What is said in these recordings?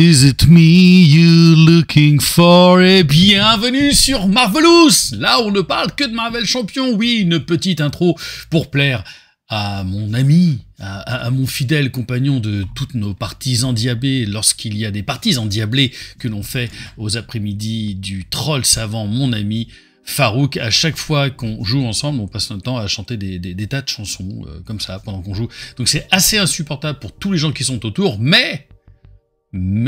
Is it me you're looking for? Et bienvenue sur Marvelous. Là, on ne parle que de Marvel Champion. Oui, une petite intro pour plaire à mon ami, à mon fidèle compagnon de toutes nos parties endiablées, lorsqu'il y a des parties endiablées que l'on fait aux après-midi du troll savant, mon ami Farouk. À chaque fois qu'on joue ensemble, on passe notre temps à chanter des tas de chansons comme ça pendant qu'on joue. Donc c'est assez insupportable pour tous les gens qui sont autour, mais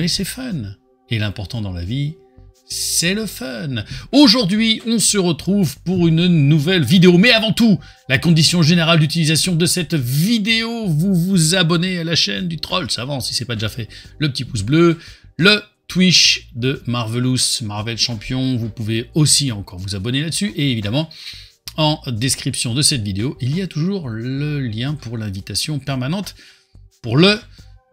c'est fun. Et l'important dans la vie, c'est le fun. Aujourd'hui, on se retrouve pour une nouvelle vidéo. Mais avant tout, la condition générale d'utilisation de cette vidéo, vous vous abonnez à la chaîne du Troll Savant, si c'est pas déjà fait, le petit pouce bleu, le Twitch de Marvelous, Marvel Champion, vous pouvez aussi encore vous abonner là-dessus. Et évidemment, en description de cette vidéo, il y a toujours le lien pour l'invitation permanente pour le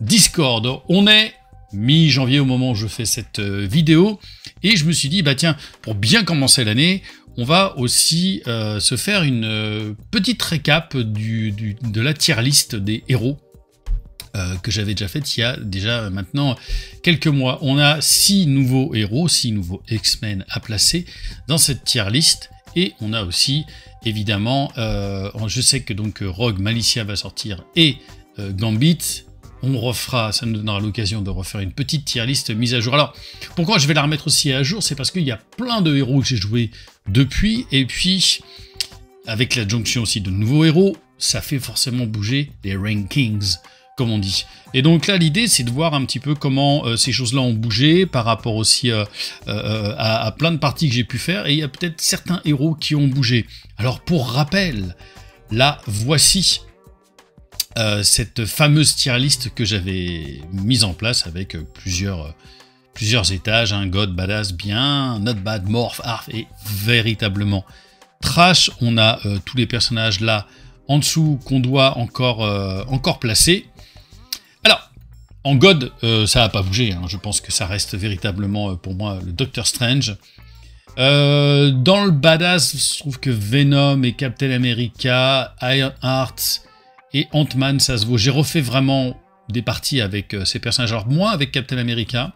Discord. On est mi-janvier au moment où je fais cette vidéo, et je me suis dit, bah tiens, pour bien commencer l'année, on va aussi se faire une petite récap de la tier list des héros que j'avais déjà faite il y a déjà maintenant quelques mois. On a 6 nouveaux héros, 6 nouveaux X-Men à placer dans cette tier list, et on a aussi, évidemment, je sais que donc Rogue Malicia va sortir, et Gambit. On refera, ça nous donnera l'occasion de refaire une petite tier list mise à jour. Alors, pourquoi je vais la remettre aussi à jour? C'est parce qu'il y a plein de héros que j'ai joués depuis, et puis, avec l'adjonction aussi de nouveaux héros, ça fait forcément bouger les rankings, comme on dit. Et donc là, l'idée, c'est de voir un petit peu comment ces choses-là ont bougé, par rapport aussi à plein de parties que j'ai pu faire, et il y a peut-être certains héros qui ont bougé. Alors, pour rappel, là, voici cette fameuse tier list que j'avais mise en place avec plusieurs étages, un God, Badass, bien, Not Bad, Morph, Arf et véritablement Trash. On a tous les personnages là en dessous qu'on doit encore placer. Alors, en God, ça n'a pas bougé, hein. Je pense que ça reste véritablement pour moi le Doctor Strange. Dans le Badass, je trouve que Venom et Captain America, Ironheart et Ant-Man, ça se vaut. J'ai refait vraiment des parties avec ces personnages. Alors moi, avec Captain America,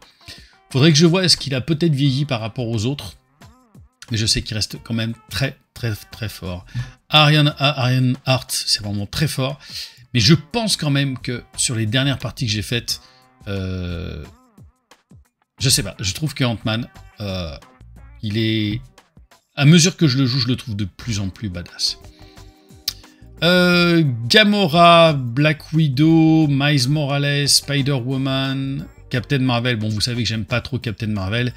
faudrait que je vois est-ce qu'il a peut-être vieilli par rapport aux autres. Mais je sais qu'il reste quand même très fort. Ironheart, c'est vraiment très fort. Mais je pense quand même que sur les dernières parties que j'ai faites, je sais pas, je trouve que Ant-Man, il est... À mesure que je le joue, je le trouve de plus en plus badass. Gamora, Black Widow, Miles Morales, Spider-Woman, Captain Marvel. Bon, vous savez que j'aime pas trop Captain Marvel.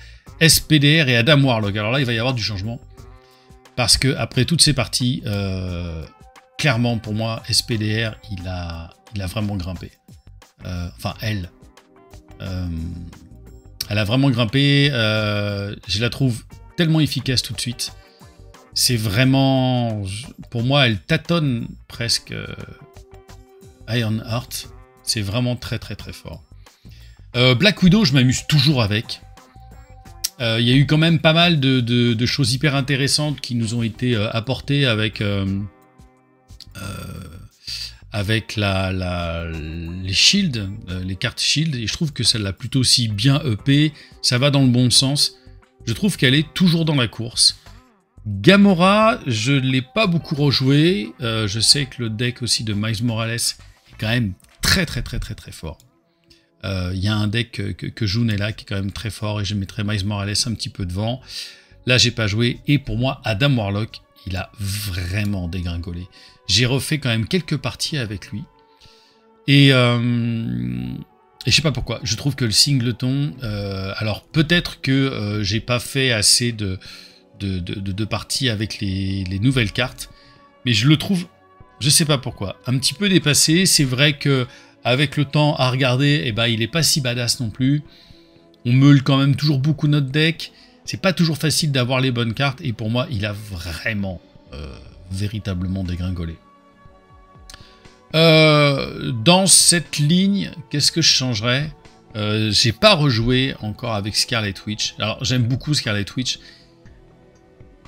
SPDR et Adam Warlock. Alors là, il va y avoir du changement. Parce que après toutes ces parties, clairement, pour moi, SPDR, il a vraiment grimpé. Enfin, elle. Elle a vraiment grimpé. Je la trouve tellement efficace tout de suite. C'est vraiment... Pour moi, elle tâtonne presque Ironheart. C'est vraiment très fort. Black Widow, je m'amuse toujours avec. Il y a eu quand même pas mal de choses hyper intéressantes qui nous ont été apportées avec les shields, les cartes shield. Et je trouve que ça l'a plutôt aussi bien EP. Ça va dans le bon sens. Je trouve qu'elle est toujours dans la course. Gamora, je ne l'ai pas beaucoup rejoué. Je sais que le deck aussi de Miles Morales est quand même très fort. Il y a un deck que June est là qui est quand même très fort, et je mettrai Miles Morales un petit peu devant. Là, j'ai pas joué, et pour moi, Adam Warlock, il a vraiment dégringolé. J'ai refait quand même quelques parties avec lui. Et je sais pas pourquoi, je trouve que le singleton... alors peut-être que j'ai pas fait assez de parties avec les nouvelles cartes, mais je le trouve, je sais pas pourquoi, un petit peu dépassé. C'est vrai que avec le temps à regarder, eh ben, il est pas si badass non plus. On meule quand même toujours beaucoup notre deck. C'est pas toujours facile d'avoir les bonnes cartes, et pour moi, il a vraiment véritablement dégringolé. Dans cette ligne, qu'est-ce que je changerais? J'ai pas rejoué encore avec Scarlet Witch. Alors, j'aime beaucoup Scarlet Witch.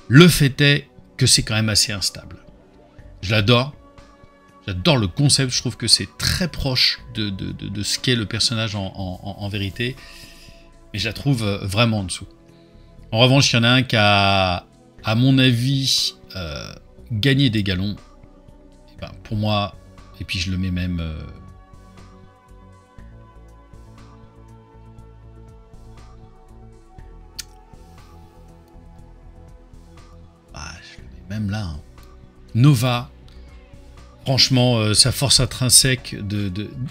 Le fait est que c'est quand même assez instable. Je l'adore. J'adore le concept. Je trouve que c'est très proche de ce qu'est le personnage en vérité. mais je la trouve vraiment en dessous. En revanche, il y en a un qui a, à mon avis, gagné des galons. Et ben, pour moi, et puis je le mets même... je le mets même là. Hein. Nova, franchement, sa force intrinsèque,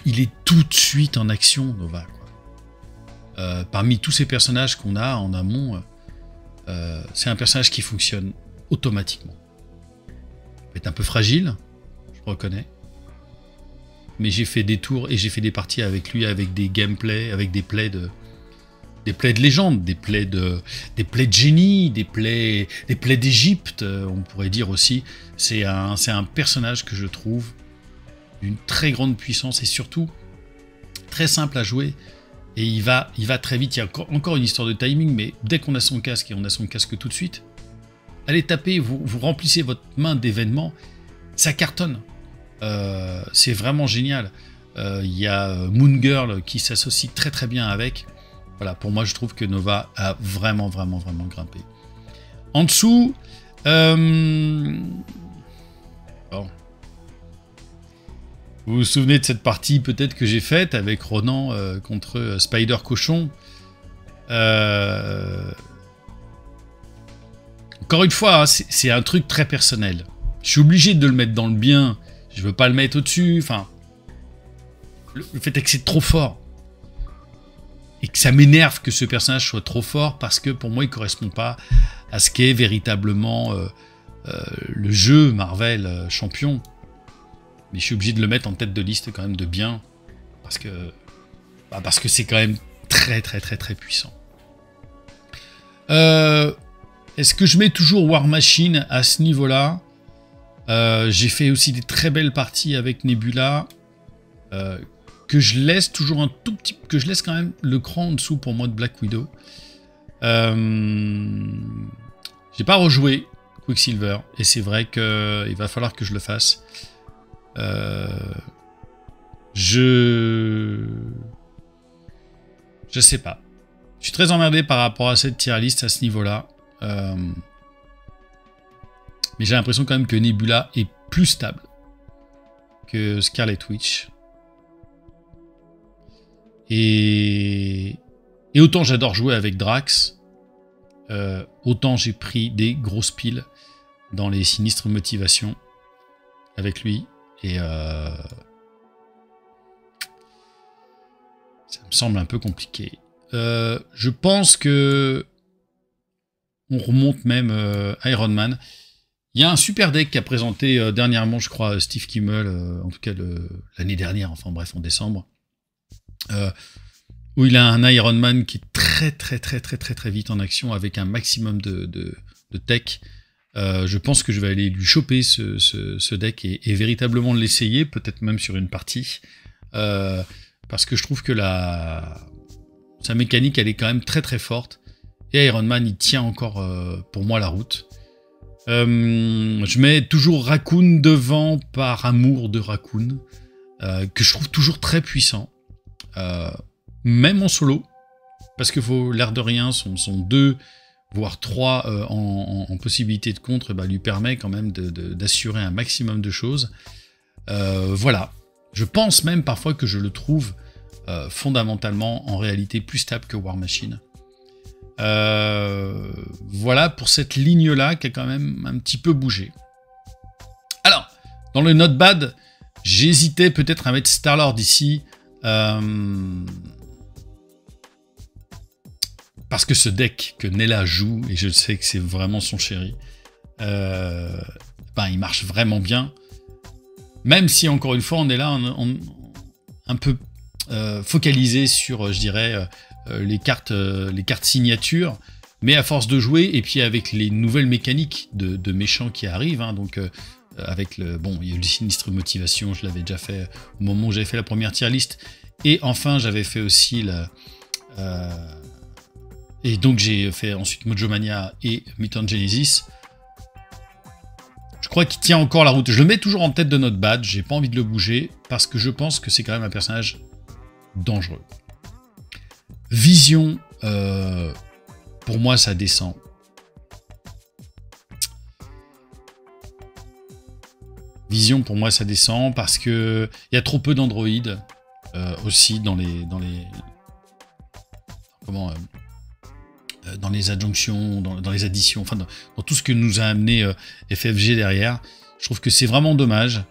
il est tout de suite en action, Nova. Quoi. Parmi tous ces personnages qu'on a en amont, c'est un personnage qui fonctionne automatiquement. Il peut être un peu fragile, je reconnais. Mais j'ai fait des tours et j'ai fait des parties avec lui, avec des gameplays, avec des plays de légende, des plays de génie, des plays d'Égypte, on pourrait dire aussi. C'est un personnage que je trouve d'une très grande puissance et surtout très simple à jouer. Et il va très vite. Il y a encore une histoire de timing, mais dès qu'on a son casque, et on a son casque tout de suite, allez taper, vous remplissez votre main d'événements, ça cartonne. C'est vraiment génial. Il y a Moon Girl qui s'associe très très bien avec. Voilà, pour moi, je trouve que Nova a vraiment grimpé. En dessous, bon. Vous vous souvenez de cette partie peut-être que j'ai faite avec Ronan contre Spider Cochon. Encore une fois, hein, c'est un truc très personnel. Je suis obligé de le mettre dans le bien. Je veux pas le mettre au-dessus. Enfin, le fait est que c'est trop fort. Et que ça m'énerve que ce personnage soit trop fort parce que pour moi, il correspond pas à ce qu'est véritablement le jeu Marvel champion. Mais je suis obligé de le mettre en tête de liste quand même de bien. Parce que c'est quand même très puissant. Est-ce que je mets toujours War Machine à ce niveau-là? J'ai fait aussi des très belles parties avec Nebula. Que je laisse toujours un tout petit... Que je laisse quand même le cran en dessous pour moi de Black Widow. J'ai pas rejoué Quicksilver. Et c'est vrai qu'il va falloir que je le fasse. Je sais pas. Je suis très emmerdé par rapport à cette tier list à ce niveau-là. Mais j'ai l'impression quand même que Nebula est plus stable que Scarlet Witch. Et autant j'adore jouer avec Drax, autant j'ai pris des grosses piles dans les sinistres motivations avec lui. Et ça me semble un peu compliqué. Je pense que on remonte même Iron Man. Il y a un super deck qu'a présenté dernièrement, je crois, Steve Kimmel, en tout cas l'année dernière, enfin bref, en décembre, où il a un Iron Man qui est très vite en action avec un maximum de tech. Je pense que je vais aller lui choper ce deck et véritablement l'essayer, peut-être même sur une partie, parce que je trouve que sa mécanique, elle est quand même très forte, et Iron Man, il tient encore pour moi la route. Je mets toujours Raccoon devant par amour de Raccoon, que je trouve toujours très puissant, même en solo, parce que l'air de rien, son 2 voire 3 en possibilité de contre, lui permet quand même d'assurer un maximum de choses. Voilà. Je pense même parfois que je le trouve fondamentalement, en réalité, plus stable que War Machine. Voilà pour cette ligne-là qui a quand même un petit peu bougé. Alors, dans le not bad, j'hésitais peut-être à mettre Star-Lord ici, parce que ce deck que Nella joue, et je sais que c'est vraiment son chéri, il marche vraiment bien. Même si, encore une fois, on est là un peu focalisé sur, je dirais, les cartes signatures, mais à force de jouer, et puis avec les nouvelles mécaniques de méchants qui arrivent, hein, donc avec il y a le sinistre motivation, je l'avais déjà fait au moment où j'avais fait la première tier list, et enfin j'avais fait aussi et donc j'ai fait ensuite Mojo Mania et Mutant Genesis. Je crois qu'il tient encore la route. Je le mets toujours en tête de notre badge, j'ai pas envie de le bouger, parce que je pense que c'est quand même un personnage dangereux. Vision, pour moi, ça descend. Vision, pour moi, ça descend parce que il y a trop peu d'Android aussi dans les dans les adjonctions, dans les additions, enfin dans tout ce que nous a amené FFG derrière. Je trouve que c'est vraiment dommage.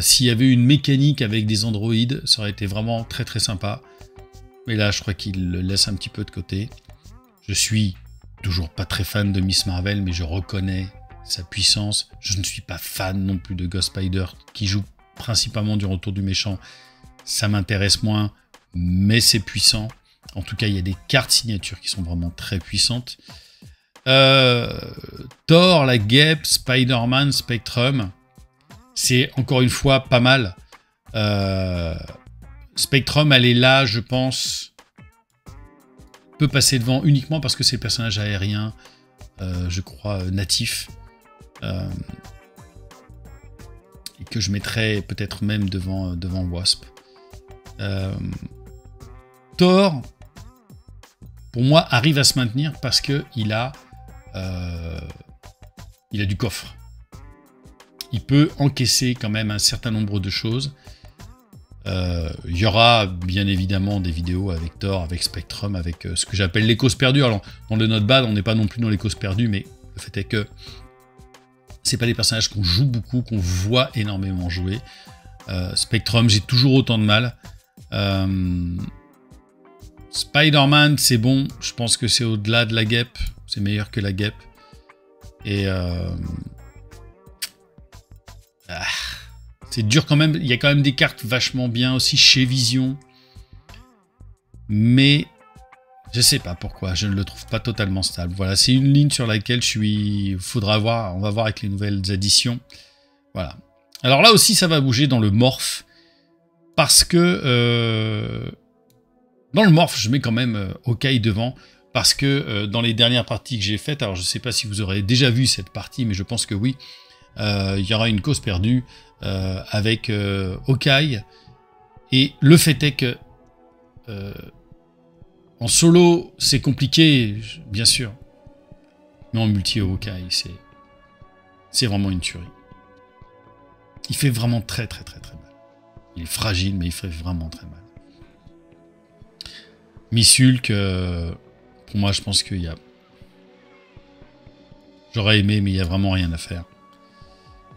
S'il y avait une mécanique avec des Android, ça aurait été vraiment très très sympa. Mais là, je crois qu'il le laisse un petit peu de côté. Je suis toujours pas très fan de Miss Marvel, mais je reconnais sa puissance. Je ne suis pas fan non plus de Ghost Spider, qui joue principalement du retour du méchant. Ça m'intéresse moins, mais c'est puissant. En tout cas, il y a des cartes signatures qui sont vraiment très puissantes. Thor, la Guêpe, Spider-Man, Spectrum, c'est encore une fois pas mal. Spectrum, elle est là, je pense, peut passer devant uniquement parce que c'est le personnage aérien, je crois, natif. Et que je mettrais peut-être même devant Wasp. Thor, pour moi, arrive à se maintenir parce que il a du coffre. Il peut encaisser quand même un certain nombre de choses. Il y aura bien évidemment des vidéos avec Thor, avec Spectrum, avec ce que j'appelle les causes perdues. Alors, dans le Not Bad, on n'est pas non plus dans les causes perdues, mais le fait est que c'est pas des personnages qu'on joue beaucoup, qu'on voit énormément jouer. Spectrum, j'ai toujours autant de mal. Spider-Man, c'est bon. Je pense que c'est au-delà de la Guêpe. C'est meilleur que la Guêpe. Et c'est dur quand même. Il y a quand même des cartes vachement bien aussi chez Vision. Mais je sais pas pourquoi. Je ne le trouve pas totalement stable. Voilà, c'est une ligne sur laquelle je suis... Faudra voir. On va voir avec les nouvelles additions. Voilà. Alors là aussi, ça va bouger dans le morph. Parce que... dans le morph, je mets quand même Hawkeye devant. Parce que dans les dernières parties que j'ai faites, alors je ne sais pas si vous aurez déjà vu cette partie, mais je pense que oui, il y aura une cause perdue avec Hawkeye. Et le fait est que en solo, c'est compliqué, bien sûr. Mais en multi Hawkeye, c'est vraiment une tuerie. Il fait vraiment très très très très mal. Il est fragile, mais il fait vraiment très mal. Miss Hulk, pour moi, je pense qu'il y a... J'aurais aimé, mais il n'y a vraiment rien à faire.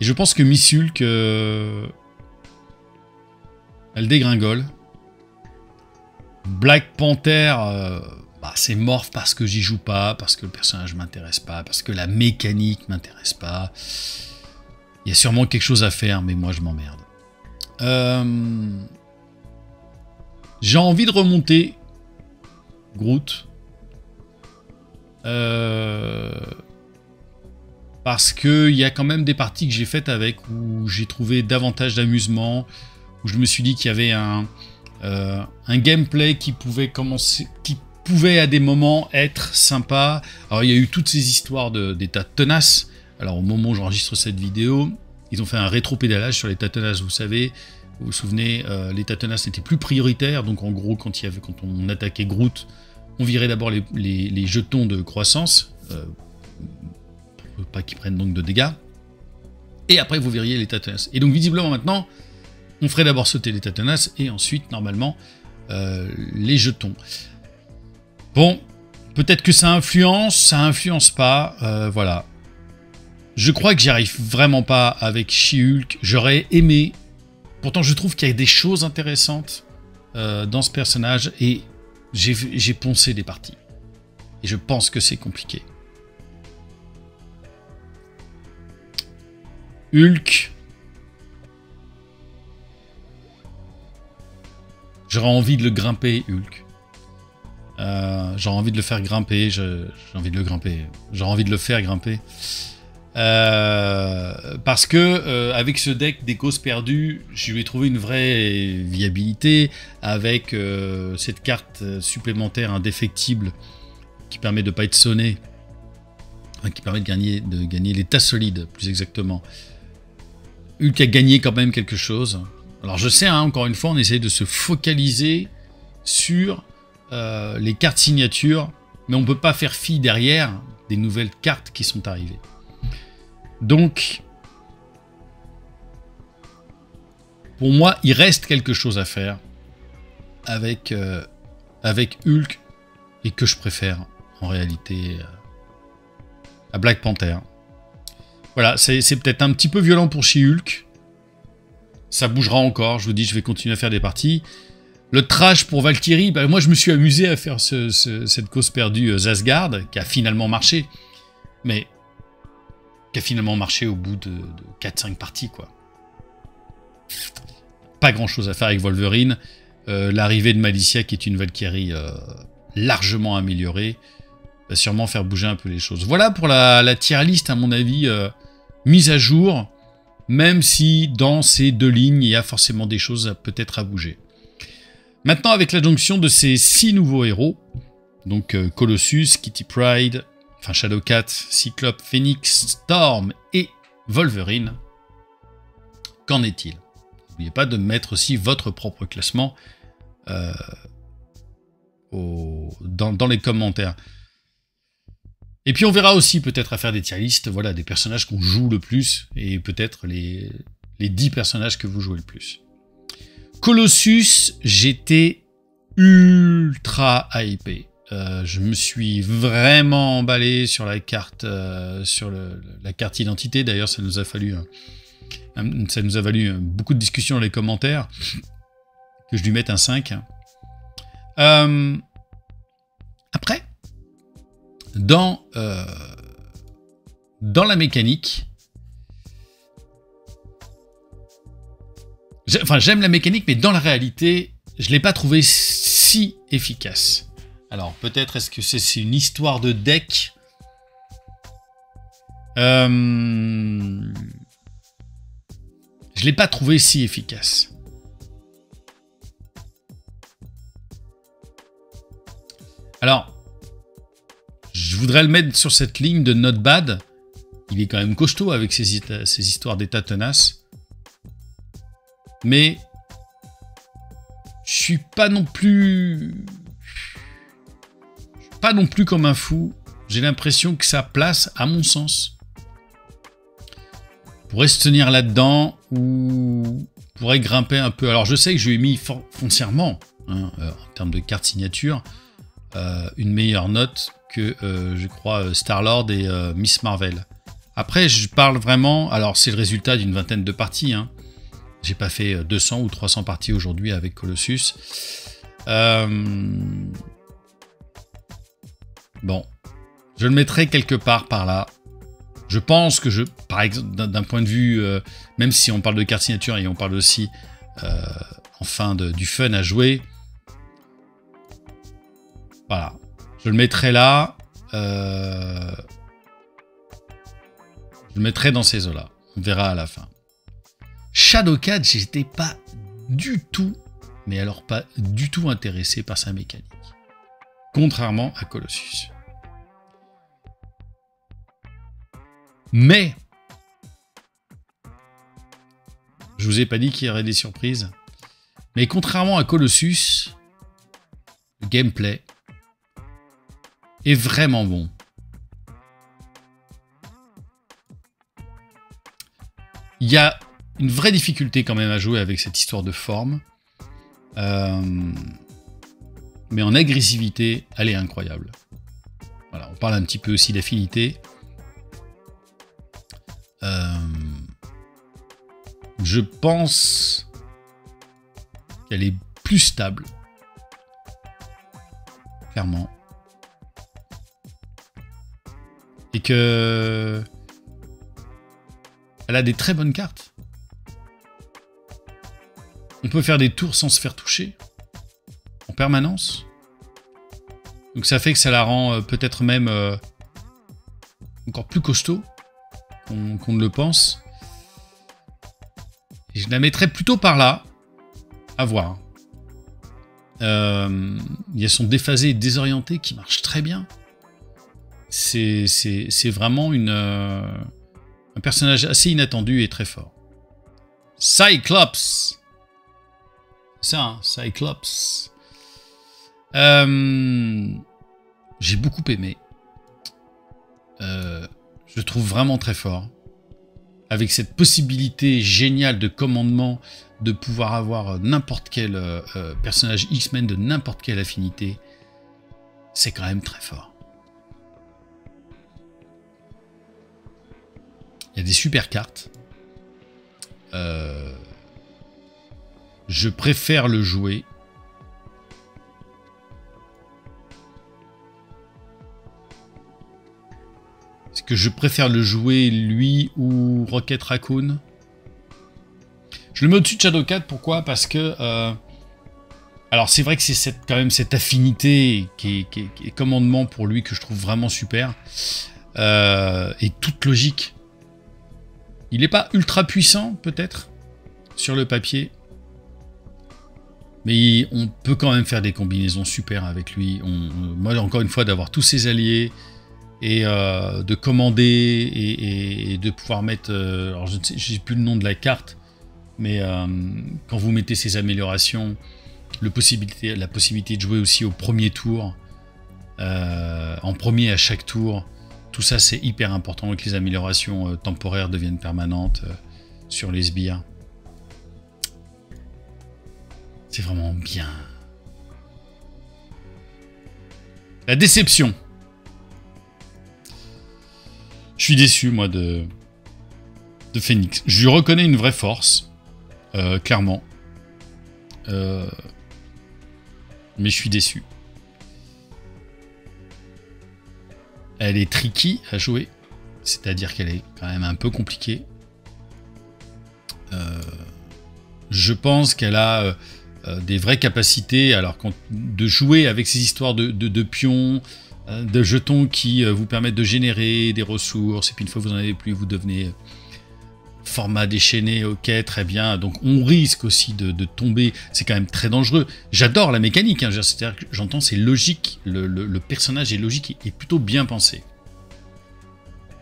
Et je pense que Miss Hulk, elle dégringole. Black Panther, c'est morph parce que j'y joue pas, parce que le personnage m'intéresse pas, parce que la mécanique m'intéresse pas. Il y a sûrement quelque chose à faire, mais moi, je m'emmerde. J'ai envie de remonter Groot. Parce qu'il y a quand même des parties que j'ai faites avec où j'ai trouvé davantage d'amusement, où je me suis dit qu'il y avait un gameplay qui pouvait commencer, qui pouvait à des moments être sympa. Alors il y a eu toutes ces histoires d'états tenaces. Alors au moment où j'enregistre cette vidéo, ils ont fait un rétro-pédalage sur l'état tenace, vous savez. Vous vous souvenez, l'état tenace n'était plus prioritaire, donc en gros quand on attaquait Groot, on virait d'abord les jetons de croissance, pour pas qu'ils prennent donc de dégâts, et après vous verriez l'état tenace. Et donc visiblement maintenant, on ferait d'abord sauter l'état tenace, et ensuite normalement les jetons. Bon, peut-être que ça influence pas, voilà. Je crois que j'y arrive vraiment pas avec She-Hulk, j'aurais aimé. Pourtant, je trouve qu'il y a des choses intéressantes dans ce personnage et j'ai poncé des parties. Et je pense que c'est compliqué. Hulk. J'aurais envie de le grimper, Hulk. J'aurais envie de le faire grimper. J'ai envie de le grimper. J'aurais envie de le faire grimper. Parce que avec ce deck des causes perdues, je lui ai trouvé une vraie viabilité avec cette carte supplémentaire indéfectible qui permet de ne pas être sonné, enfin, qui permet de gagner l'état solide, plus exactement. Hulk a gagné quand même quelque chose. Alors je sais, hein, encore une fois, on essaie de se focaliser sur les cartes signatures, mais on ne peut pas faire fi derrière des nouvelles cartes qui sont arrivées. Donc, pour moi, il reste quelque chose à faire avec Hulk, et que je préfère en réalité à Black Panther. Voilà, c'est peut-être un petit peu violent pour She-Hulk. Ça bougera encore, je vous dis, je vais continuer à faire des parties. Le trash pour Valkyrie, bah, moi je me suis amusé à faire cette cause perdue Asgard, qui a finalement marché. Mais qui a finalement marché au bout de 4-5 parties, quoi. Pas grand-chose à faire avec Wolverine. L'arrivée de Malicia, qui est une Valkyrie largement améliorée, va sûrement faire bouger un peu les choses. Voilà pour la tier list, à mon avis, mise à jour, même si dans ces deux lignes, il y a forcément des choses peut-être à bouger. Maintenant, avec l'adjonction de ces 6 nouveaux héros, donc Colossus, Kitty Pryde, enfin Shadowcat, Cyclope, Phoenix, Storm et Wolverine, qu'en est-il? N'oubliez pas de mettre aussi votre propre classement dans les commentaires. Et puis on verra aussi peut-être à faire des tier lists, voilà, des personnages qu'on joue le plus, et peut-être les 10 personnages que vous jouez le plus. Colossus, j'étais ultra hypé. Je me suis vraiment emballé sur la carte, la carte identité. D'ailleurs, ça nous a valu beaucoup de discussions dans les commentaires, que je lui mette un 5. Après, dans la mécanique, j'aime la mécanique, mais dans la réalité, je ne l'ai pas trouvé si efficace. Alors, peut-être est-ce que c'est une histoire de deck? Je ne l'ai pas trouvé si efficace. Alors, je voudrais le mettre sur cette ligne de not bad. Il est quand même costaud avec ses histoires d'état tenace. Mais je suis pas non plus comme un fou. J'ai l'impression que sa place, à mon sens, pourrait se tenir là-dedans ou pourrait grimper un peu. Alors je sais que je lui ai mis foncièrement, en termes de carte signature, une meilleure note que, je crois, Star-Lord et Miss Marvel. Après, je parle vraiment... Alors, c'est le résultat d'une vingtaine de parties. Hein. J'ai pas fait 200 ou 300 parties aujourd'hui avec Colossus. Bon. Je le mettrai quelque part par là. Je pense que par exemple, d'un point de vue... même si on parle de carte signature et on parle aussi, enfin, du fun à jouer... Voilà. Je le mettrai là. Je le mettrai dans ces eaux-là. On verra à la fin. Shadowcat, j'étais pas du tout, mais alors pas du tout intéressé par sa mécanique. Contrairement à Colossus. Mais, je vous ai pas dit qu'il y aurait des surprises. Mais contrairement à Colossus, le gameplay est vraiment bon. Il y a une vraie difficulté quand même à jouer avec cette histoire de forme. Mais en agressivité, elle est incroyable. Voilà, on parle un petit peu aussi d'affinité. Je pense qu'elle est plus stable. Clairement. Et que... elle a des très bonnes cartes. On peut faire des tours sans se faire toucher. En permanence. Donc ça fait que ça la rend peut-être même encore plus costaud qu'on ne le pense. Et je la mettrais plutôt par là. À voir. Il y a son déphasé et désorienté qui marche très bien. C'est vraiment un personnage assez inattendu et très fort. Cyclops. C'est ça, hein, Cyclops. J'ai beaucoup aimé. Je le trouve vraiment très fort. Avec cette possibilité géniale de commandement, de pouvoir avoir n'importe quel personnage X-Men de n'importe quelle affinité, c'est quand même très fort. Il y a des super cartes. Je préfère le jouer. Est-ce que je préfère le jouer, lui, ou Rocket Raccoon? Je le mets au-dessus de Shadowcat, pourquoi? Parce que... alors c'est vrai que c'est quand même cette affinité qui est commandement pour lui que je trouve vraiment super. Et toute logique. Il n'est pas ultra puissant, peut-être, sur le papier. Mais on peut quand même faire des combinaisons super avec lui. Moi, encore une fois, d'avoir tous ses alliés et de commander et de pouvoir mettre... alors, je ne sais plus le nom de la carte, mais quand vous mettez ces améliorations, la possibilité de jouer aussi au premier tour, en premier à chaque tour, tout ça c'est hyper important et que les améliorations temporaires deviennent permanentes sur les sbires. C'est vraiment bien. La déception. Je suis déçu, moi, de Phoenix. Je lui reconnais une vraie force, clairement. Mais je suis déçu. Elle est tricky à jouer. C'est-à-dire qu'elle est quand même un peu compliquée. Je pense qu'elle a des vraies capacités. Alors, de jouer avec ces histoires de pions, de jetons qui vous permettent de générer des ressources. Et puis, une fois que vous n'en avez plus, vous devenez... format déchaîné, ok, très bien. Donc on risque aussi de tomber. C'est quand même très dangereux. J'adore la mécanique, hein. C'est-à-dire que j'entends, c'est logique. Le personnage est logique et plutôt bien pensé.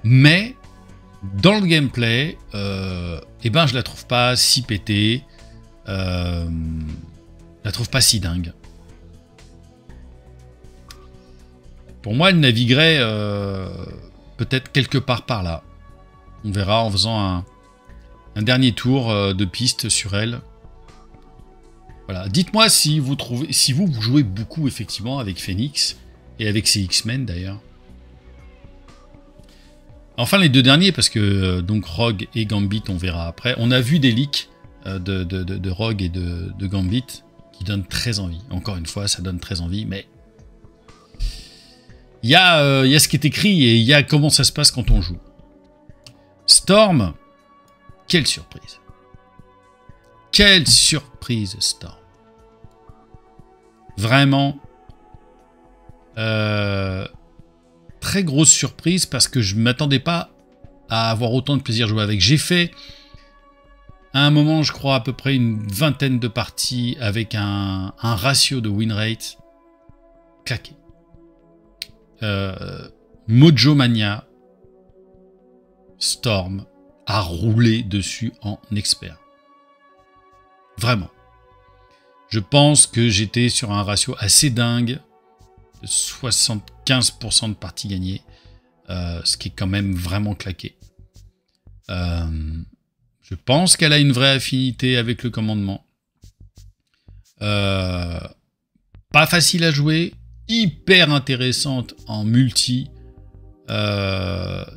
Mais dans le gameplay, eh ben je la trouve pas si pétée. Je la trouve pas si dingue. Pour moi, elle naviguerait peut-être quelque part par là. On verra en faisant un dernier tour de piste sur elle. Voilà. Dites-moi si vous jouez beaucoup effectivement avec Phoenix et avec ses X-Men d'ailleurs. Enfin les deux derniers parce que donc Rogue et Gambit on verra après. On a vu des leaks de Rogue et de Gambit qui donnent très envie. Encore une fois ça donne très envie mais il y a ce qui est écrit et il y a comment ça se passe quand on joue. Storm. Quelle surprise! Quelle surprise, Storm! Vraiment, très grosse surprise parce que je ne m'attendais pas à avoir autant de plaisir à jouer avec. J'ai fait, à un moment, je crois, à peu près une vingtaine de parties avec un ratio de win rate claqué. Mojo Mania, Storm, à rouler dessus en expert. Vraiment. Je pense que j'étais sur un ratio assez dingue de 75% de parties gagnées, ce qui est quand même vraiment claqué. Je pense qu'elle a une vraie affinité avec le commandement. Pas facile à jouer, hyper intéressante en multi.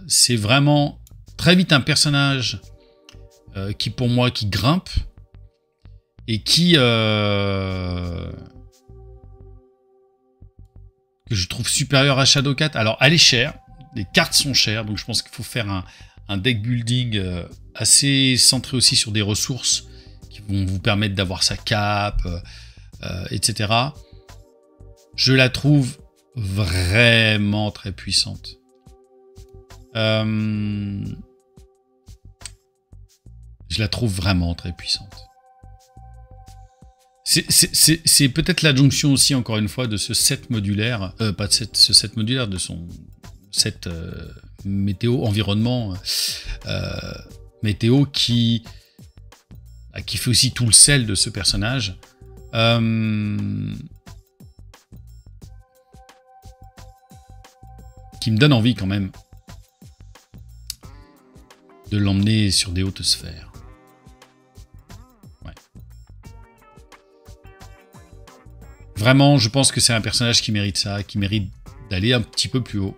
C'est vraiment... très vite un personnage qui pour moi qui grimpe et qui que je trouve supérieur à Shadowcat. Alors elle est chère, les cartes sont chères donc je pense qu'il faut faire un deck building assez centré aussi sur des ressources qui vont vous permettre d'avoir sa cape, etc. Je la trouve vraiment très puissante. Je la trouve vraiment très puissante. C'est peut-être l'adjonction aussi, encore une fois, de ce set modulaire, pas de ce set modulaire, de son set météo, environnement, météo qui fait aussi tout le sel de ce personnage. qui me donne envie quand même de l'emmener sur des hautes sphères. Ouais. Vraiment, je pense que c'est un personnage qui mérite ça, qui mérite d'aller un petit peu plus haut.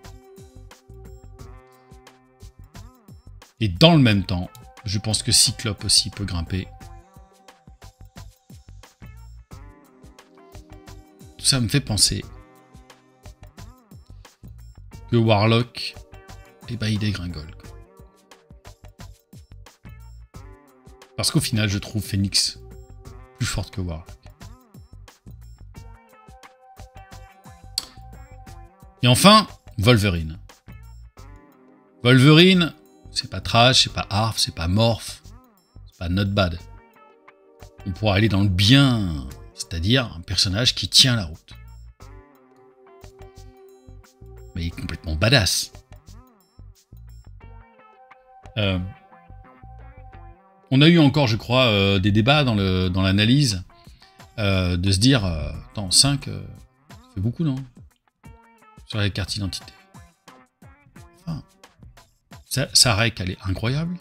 Et dans le même temps, je pense que Cyclope aussi peut grimper. Tout ça me fait penser que Warlock, eh ben, il dégringole. Parce qu'au final, je trouve Phoenix plus forte que Warlock. Et enfin, Wolverine. Wolverine, c'est pas Trash, c'est pas Harf, c'est pas Morph, c'est pas Not Bad. On pourra aller dans le bien, c'est-à-dire un personnage qui tient la route. Mais il est complètement badass. On a eu encore, je crois, des débats dans l'analyse de se dire, attends, 5, ça fait beaucoup, non? Sur la carte d'identité. Enfin, sa rec, elle est incroyable.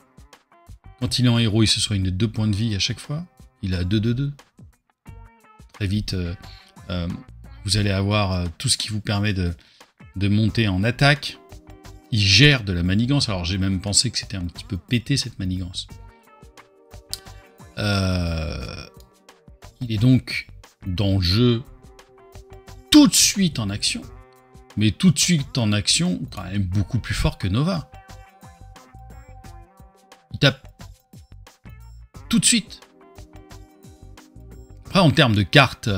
Quand il est en héros, il se soigne de 2 points de vie à chaque fois. Il a 2-2-2. Très vite, vous allez avoir tout ce qui vous permet de monter en attaque. Il gère de la manigance. Alors, j'ai même pensé que c'était un petit peu pété, cette manigance. Il est donc dans le jeu tout de suite en action. Mais tout de suite en action, quand même beaucoup plus fort que Nova. Il tape tout de suite. Après, en termes de cartes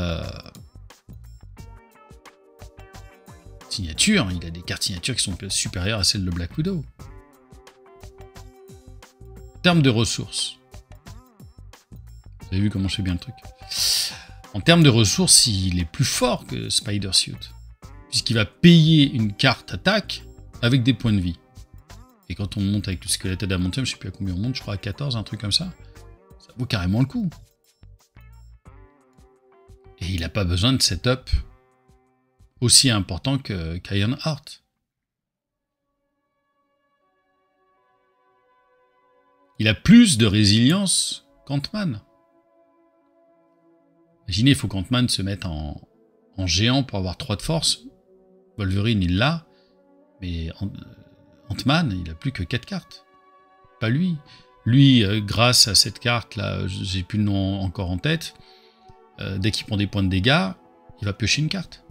signature, il a des cartes signatures qui sont supérieures à celles de Black Widow. En termes de ressources, vous avez vu comment je fais bien le truc. En termes de ressources, il est plus fort que Spider-Suit, puisqu'il va payer une carte attaque avec des points de vie. Et quand on monte avec le squelette d'adamantium, je sais plus à combien on monte, je crois à 14, un truc comme ça, ça vaut carrément le coup. Et il n'a pas besoin de setup aussi important qu'Ironheart. Il a plus de résilience qu'Ant-Man. Imaginez, il faut qu'Ant-Man se mette en géant pour avoir 3 de force. Wolverine, il l'a. Mais Ant-Man, il a plus que 4 cartes. Pas lui. Lui, grâce à cette carte-là, j'ai plus le nom encore en tête, dès qu'il prend des points de dégâts, il va piocher une carte.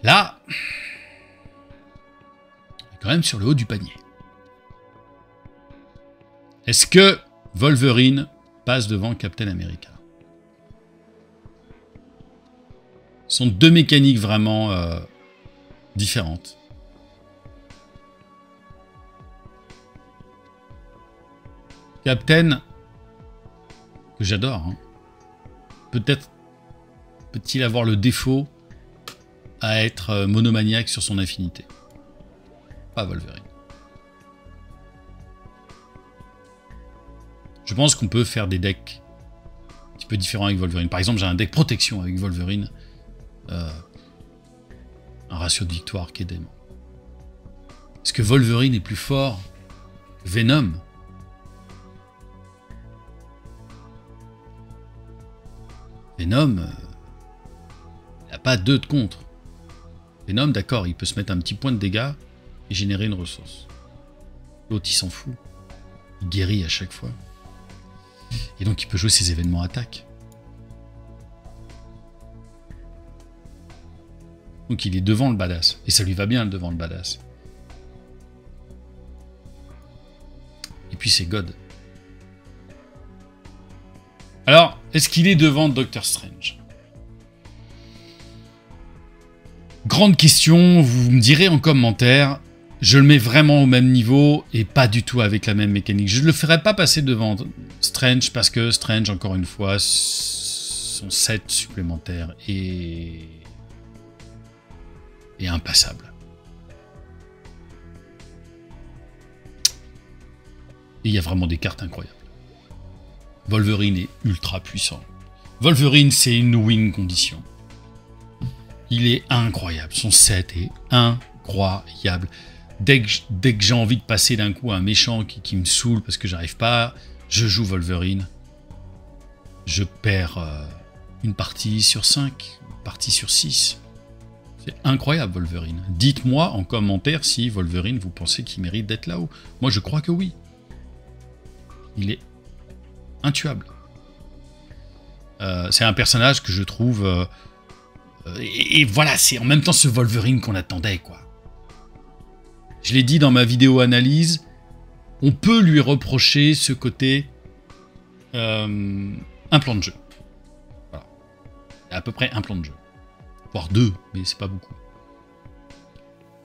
Là, on est quand même sur le haut du panier. Est-ce que Wolverine passe devant Captain America? Ce sont 2 mécaniques vraiment différentes. Captain, que j'adore, hein, peut-être peut-il avoir le défaut à être monomaniaque sur son affinité. Pas Wolverine. Je pense qu'on peut faire des decks un petit peu différents avec Wolverine. Par exemple, j'ai un deck protection avec Wolverine. Un ratio de victoire qui est dément. Est-ce que Wolverine est plus fort que Venom? Venom, il n'a pas 2 de contre. Venom, d'accord, il peut se mettre un petit point de dégâts et générer une ressource. L'autre, il s'en fout. Il guérit à chaque fois. Et donc, il peut jouer ses événements attaque. Donc, il est devant le badass. Et ça lui va bien devant le badass. Et puis, c'est God. Alors, est-ce qu'il est devant Doctor Strange? Grande question, vous me direz en commentaire. Je le mets vraiment au même niveau et pas du tout avec la même mécanique. Je ne le ferai pas passer devant Strange parce que Strange, encore une fois, son set supplémentaire est impassable. Et il y a vraiment des cartes incroyables. Wolverine est ultra puissant. Wolverine, c'est une win condition. Il est incroyable. Son set est incroyable. Dès que j'ai envie de passer d'un coup à un méchant qui me saoule parce que j'arrive pas, je joue Wolverine. Je perds une partie sur 5, une partie sur 6. C'est incroyable, Wolverine. Dites-moi en commentaire si Wolverine, vous pensez qu'il mérite d'être là-haut. Moi, je crois que oui. Il est intuable. C'est un personnage que je trouve... et voilà, c'est en même temps ce Wolverine qu'on attendait, quoi. Je l'ai dit dans ma vidéo analyse, on peut lui reprocher ce côté un plan de jeu. Voilà. Il y a à peu près un plan de jeu. Voire 2, mais c'est pas beaucoup.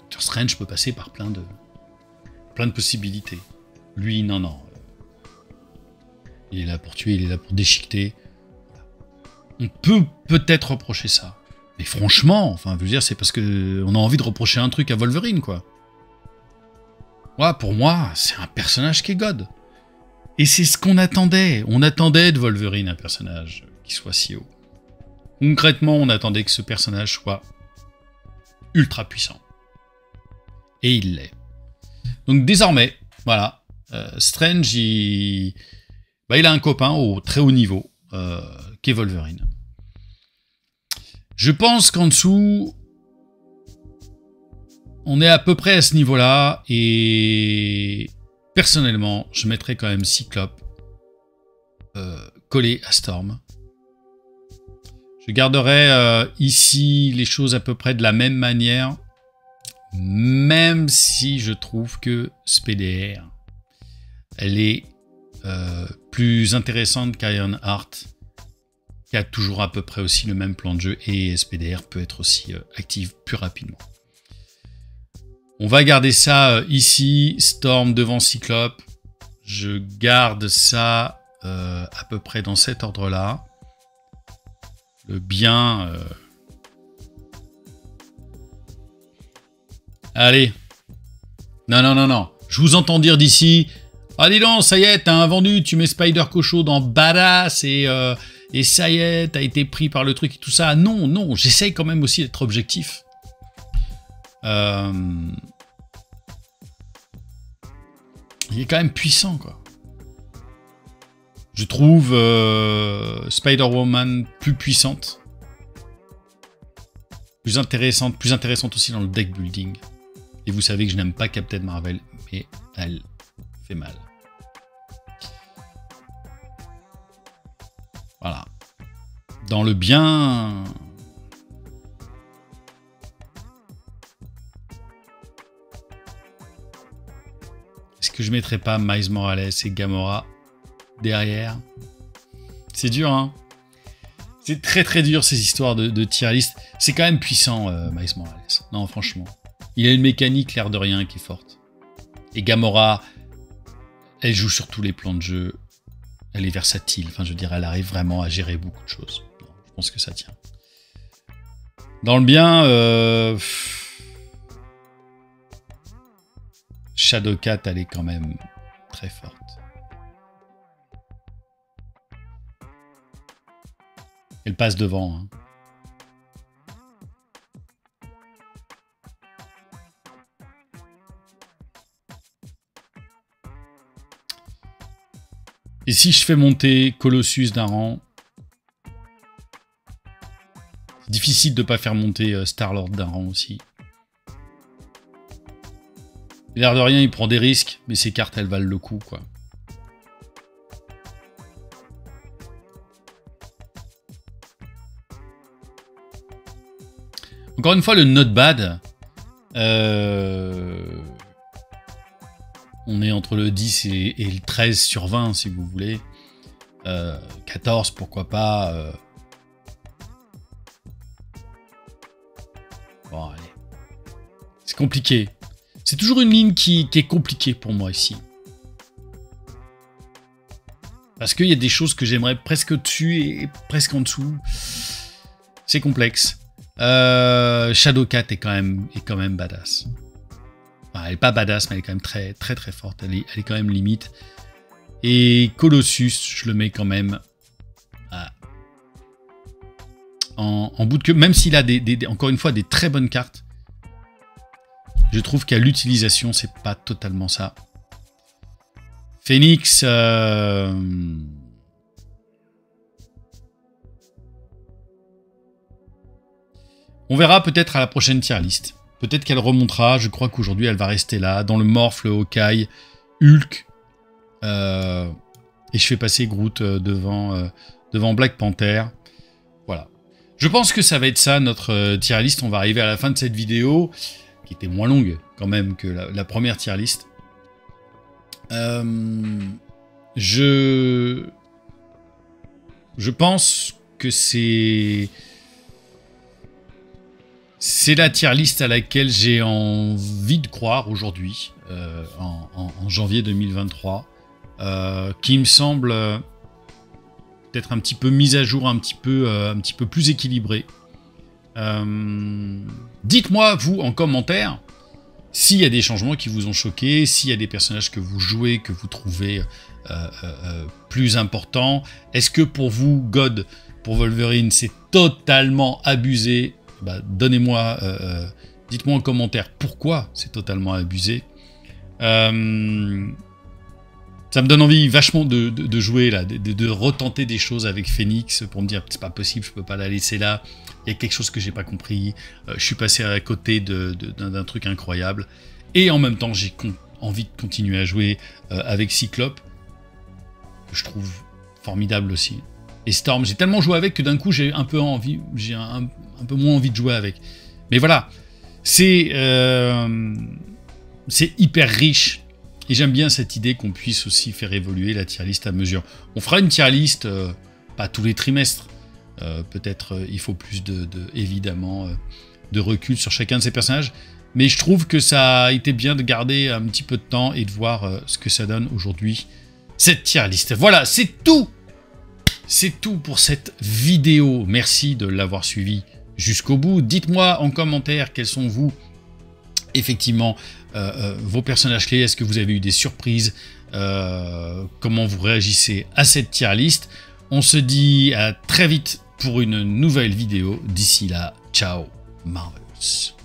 Doctor Strange peut passer par plein de possibilités. Lui, non. Il est là pour tuer, il est là pour déchiqueter. On peut peut-être reprocher ça. Mais franchement, enfin, je veux dire, c'est parce qu'on a envie de reprocher un truc à Wolverine, quoi. Ouais, pour moi, c'est un personnage qui est God. Et c'est ce qu'on attendait. On attendait de Wolverine un personnage qui soit si haut. Concrètement, on attendait que ce personnage soit ultra puissant. Et il l'est. Donc désormais, voilà, Strange, il a un copain au très haut niveau, qui est Wolverine. Je pense qu'en dessous, on est à peu près à ce niveau-là, et personnellement, je mettrais quand même Cyclope collé à Storm. Je garderai ici les choses à peu près de la même manière, même si je trouve que SPDR, elle est plus intéressante qu'Ironheart, qui a toujours à peu près aussi le même plan de jeu, et SPDR peut être aussi active plus rapidement. On va garder ça ici, Storm devant Cyclope. Je garde ça à peu près dans cet ordre-là. Le bien... Allez. Non. Je vous entends dire d'ici... Ah dis donc, ça y est, t'as un vendu, tu mets Spider Cocho dans Badass et ça y est, t'as été pris par le truc et tout ça. Non, j'essaye quand même aussi d'être objectif. Il est quand même puissant, quoi. Je trouve Spider-Woman plus puissante, plus intéressante aussi dans le deck building. Et vous savez que je n'aime pas Captain Marvel, mais elle fait mal. Voilà. Dans le bien... Est-ce que je mettrais pas Miles Morales et Gamora derrière? C'est dur, hein. C'est très dur, ces histoires de tier list. C'est quand même puissant, Miles Morales. Non, franchement. Il a une mécanique, l'air de rien, qui est forte. Et Gamora, elle joue sur tous les plans de jeu. Elle est versatile. Enfin, je veux dire, elle arrive vraiment à gérer beaucoup de choses. Non, je pense que ça tient. Dans le bien... Shadowcat, elle est quand même très forte. Elle passe devant. Hein. Et si je fais monter Colossus d'un rang, c'est difficile de ne pas faire monter Star-Lord d'un rang aussi. L'air de rien, il prend des risques, mais ses cartes, elles valent le coup, quoi. Encore une fois, le not bad. On est entre le 10 et le 13 sur 20, si vous voulez. 14, pourquoi pas. Bon, allez. C'est compliqué. C'est toujours une ligne qui est compliquée pour moi ici. Parce qu'il y a des choses que j'aimerais presque au-dessus et presque en dessous. C'est complexe. Shadowcat est quand même badass. Enfin, elle est pas badass, mais elle est quand même très forte. Elle est quand même limite. Et Colossus, je le mets quand même à en bout de queue, même s'il a encore une fois des très bonnes cartes. Je trouve qu'à l'utilisation, c'est pas totalement ça. Phoenix, on verra peut-être à la prochaine tier list. Peut-être qu'elle remontera. Je crois qu'aujourd'hui, elle va rester là. Dans le Morph, le Hawkeye, Hulk. Et je fais passer Groot devant Black Panther. Voilà. Je pense que ça va être ça, notre tier list. On va arriver à la fin de cette vidéo, qui était moins longue quand même que la première tier list. Je pense que c'est la tier list à laquelle j'ai envie de croire aujourd'hui, en janvier 2023, qui me semble peut-être un petit peu mise à jour, un petit peu plus équilibrée. Dites-moi, vous, en commentaire, s'il y a des changements qui vous ont choqué, s'il y a des personnages que vous jouez, que vous trouvez plus importants. Est-ce que pour vous, God, pour Wolverine, c'est totalement abusé? Bah, donnez-moi, dites-moi en commentaire pourquoi c'est totalement abusé. Ça me donne envie vachement de jouer là, de retenter des choses avec Phoenix pour me dire c'est pas possible, je peux pas la laisser là. Il y a quelque chose que j'ai pas compris. Je suis passé à côté d'un truc incroyable. Et en même temps, j'ai envie de continuer à jouer avec Cyclope, que je trouve formidable aussi. Et Storm, j'ai tellement joué avec que d'un coup j'ai un peu envie, j'ai un peu moins envie de jouer avec. Mais voilà, c'est hyper riche. Et j'aime bien cette idée qu'on puisse aussi faire évoluer la tier list à mesure. On fera une tier list, pas tous les trimestres. Peut-être il faut plus évidemment de recul sur chacun de ces personnages. Mais je trouve que ça a été bien de garder un petit peu de temps et de voir ce que ça donne aujourd'hui, cette tier list. Voilà, c'est tout. C'est tout pour cette vidéo. Merci de l'avoir suivi jusqu'au bout. Dites-moi en commentaire quels sont vous, effectivement, vos personnages clés. Est-ce que vous avez eu des surprises? Comment vous réagissez à cette tier list? On se dit à très vite pour une nouvelle vidéo. D'ici là, ciao, Marvelous.